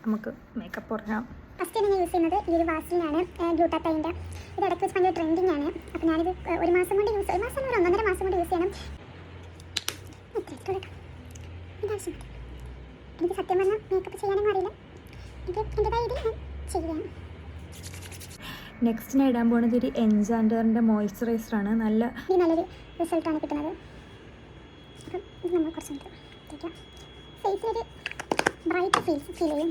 നമുക്ക് മേക്കപ്പ് തുടങ്ങാം. ഫസ്റ്റ് ഞാൻ യൂസ് ചെയ്യുന്നത് ഈ ഒരു വാസലിനാണ്, ഗ്ലൂട്ടാത്തൈൻ്റെ. ഇത് ഇടയ്ക്ക് വെച്ച് ഭയങ്കര ട്രെൻഡിങ് ആണ്. അപ്പോൾ ഞാനിത് ഒരു മാസം കൊണ്ട് യൂസ്, ഒരു മാസം ഒരു 1.5 മാസം കൊണ്ട് യൂസ് ചെയ്യണം. ഇതാവശ്യം എനിക്ക് സത്യം പറഞ്ഞാൽ മേക്കപ്പ് ചെയ്യാനൊന്നും അറിയില്ല. എനിക്ക് എൻ്റെതായ ഇത് ഞാൻ ചെയ്യാം. നെക്സ്റ്റ് ഞാൻ ഇടാൻ പോകുന്നത് ഒരു എൻചാൻഡറിൻ്റെ മോയ്സ്ചറൈസറാണ്. നല്ലൊരു റിസൾട്ടാണ് കിട്ടുന്നത്. അപ്പം ഇത് നമ്മൾ കുറച്ച് തേക്കാം. ഫേസിലൊരു ബ്രൈറ്റ് ഫീൽ ചെയ്യും.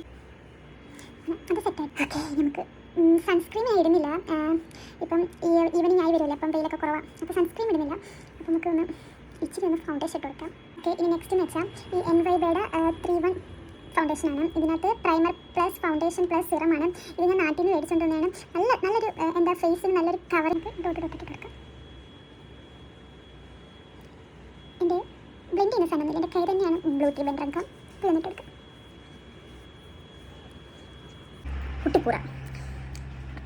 അത് സെറ്റായിട്ട് നമുക്ക് സൺസ്ക്രീൻ ഞാൻ ഇടുന്നില്ല. ഇപ്പം ഈവനിങ് ആയി വരുമല്ലോ, അപ്പം വെയിലൊക്കെ കുറവാണ്. അപ്പോൾ സൺസ്ക്രീൻ ഇടുന്നില്ല. അപ്പോൾ നമുക്ക് ഇച്ചിരി ഫൗണ്ടേഷൻ ഇട്ട് കൊടുക്കാം. ഓക്കെ, ഇനി നെക്സ്റ്റ് എന്ന് വെച്ചാൽ ഈ NYBയുടെ 3-1 ഫൗണ്ടേഷനാണ്. ഇതിനകത്ത് പ്രൈമർ പ്ലസ് ഫൗണ്ടേഷൻ പ്ലസ് സിറമാണ്. ഇത് ഞാൻ നാട്ടിൽ നിന്ന് മേടിച്ചുകൊണ്ട് തന്നെയാണ്. നല്ലൊരു എന്താ ഫേസിന് നല്ലൊരു കവറിങ് ഡോട്ട് കൊടുക്കാം. എൻ്റെ ബ്ലെൻഡ് ചെയ്യുന്ന സാധനമൊന്നുമില്ല, എൻ്റെ കൈ തന്നെയാണ് ബ്ലൂട്ടി ബ്ലെൻഡർ എടുക്കാം. ഇത് വന്നിട്ട് എടുക്കാം. കുട്ടിപ്പൂറ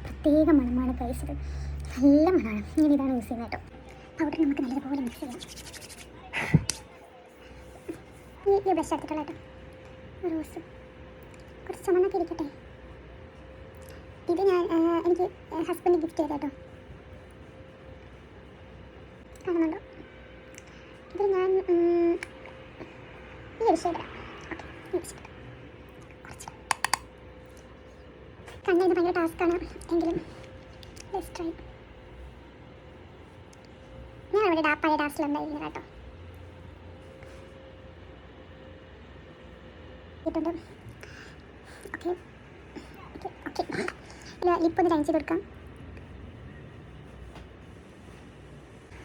പ്രത്യേക മണമാണ് ഗൈസ്, ഇത് നല്ല മണമാണ്. ഞാൻ ഇതാണ് യൂസ് ചെയ്യുന്നത് കേട്ടോ. പൗഡർ നമുക്ക് നല്ലതുപോലെ മിക്സ് ചെയ്യാം. ഈ ബ്രഷ് എടുത്തിട്ടുള്ള കേട്ടോ, റോസ് കുറച്ച് ചുമന്നൊക്കെ ഇരിക്കട്ടെ. ഇത് ഞാൻ എനിക്ക് ഹസ്ബൻഡ് ഗിഫ്റ്റ് ചെയ്ത കേട്ടോ, കാണുന്നുണ്ടോ? ഇത് ഞാൻ ഈ ഒരു ഷെയ്ഡ് ഓക്കെ കണ്ണിന് ഭയങ്കര ടാസ്ക്കാണ്, എങ്കിലും ലെറ്റ്സ് ട്രൈ. ഞാൻ ഇവിടെ പഴയ ഡാസിലുണ്ടായിരുന്നു കേട്ടോ. ഇട്ടുണ്ട്. ഓക്കെ ഓക്കെ ഓക്കെ ലിപ്പ് ഒന്ന് ടൈം ചെയ്ത് കൊടുക്കാം.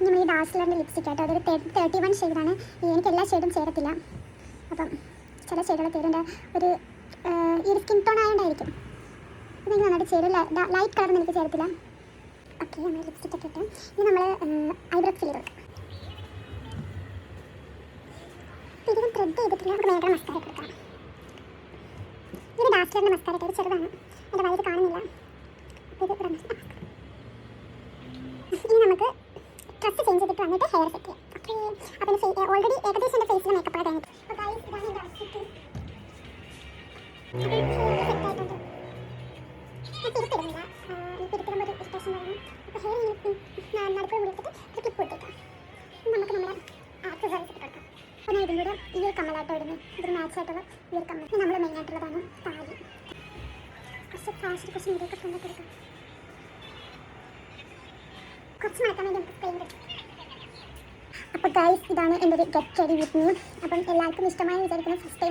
നമ്മൾ ഈ ഡാസിലറിൻ്റെ ലിപ്സ്റ്റിക് ആട്ടോ, അതൊരു 31 ഷെയ്ഡാണ്. എനിക്ക് എല്ലാ ഷെയ്ഡും ചേരത്തില്ല. അപ്പം ചില ഷെയ്ഡുകൾ ചേരുന്നുണ്ട്. ഒരു ഈ ഒരു സ്കിൻ ടോൺ ആയതുകൊണ്ടായിരിക്കും ഇതെനിക്ക് നന്നായിട്ട് ചേരും. ലൈറ്റ് കളറൊന്നും എനിക്ക് ചേരത്തില്ല. ഓക്കെ, നമ്മൾ ലിപ്സ്റ്റിക് ഒക്കെ ഇട്ട് ഇനി നമ്മൾ ഐബ്രോ ഫിൽ ചെയ്ത് കൊടുക്കാം. ഇതിന് ത്രെഡ് ചെയ്തിട്ടില്ല, നമുക്ക് മേഘ മസ്കാര കൊടുക്കാം. ഇത് ഡാസ്ലറിൻ്റെ മസ്കാര ഇത് ചെറുതാണ്, എൻ്റെ വയറ് കാണുന്നില്ല. ഇത് ഇനി നമുക്ക് ഡ്രസ്സ് ചേഞ്ച് ചെയ്തിട്ട് വന്നിട്ട് ഹെയർ സെറ്റ് ചെയ്യാം. ഓക്കെ, അപ്പോൾ ഓൾറെഡി ഏകദേശം എൻ്റെ ഫേസിൽ മേക്കപ്പ് ഒക്കെ കഴിഞ്ഞിട്ട് അപ്പോൾ ഇതാണ് എൻ്റെ ഔട്ട്ഫിറ്റ്. സെറ്റായിട്ടുണ്ട്. തിരുത്തിടുന്നില്ല, തിരുത്തിടുമ്പോൾ ഒരു ഇഷ്ടം വരണം. അപ്പോൾ ഹെയർ നടുക്കൂടെ മുടിച്ചിട്ട് ഒരു ക്ലിപ്പ് ഇട്ടേക്കാം. നമുക്ക് നമ്മുടെ ആക്സസറീസ് ഇട്ട് കൊടുക്കാം. അപ്പോൾ ഞാൻ ഇതിൻ്റെ ഈ ഒരു കമ്മലായിട്ട് ഇടുന്നത്, ഇതൊരു മാച്ചായിട്ടുള്ള ഈ ഒരു കമ്മൽ. നമ്മൾ മെയിനായിട്ടുള്ളതാണ് താലി. കുറച്ച് ഫാസ്റ്റ് കുറച്ച് മുടിയൊക്കെ ഫ്രണ്ടൊക്കെ എടുക്കാം. കുറച്ച് നടക്കാൻ വേണ്ടി നമുക്ക് സ്ക്രീൻ കിട്ടും. അപ്പോൾ ഗൈസ്, ഇതാണ് എൻ്റെ ഒരു ഗെറ്റ് റെഡി വിത്ത് മീ. അപ്പം എല്ലാവർക്കും ഇഷ്ടമായി വിചാരിക്കുന്ന ഫസ്റ്റ് ടൈം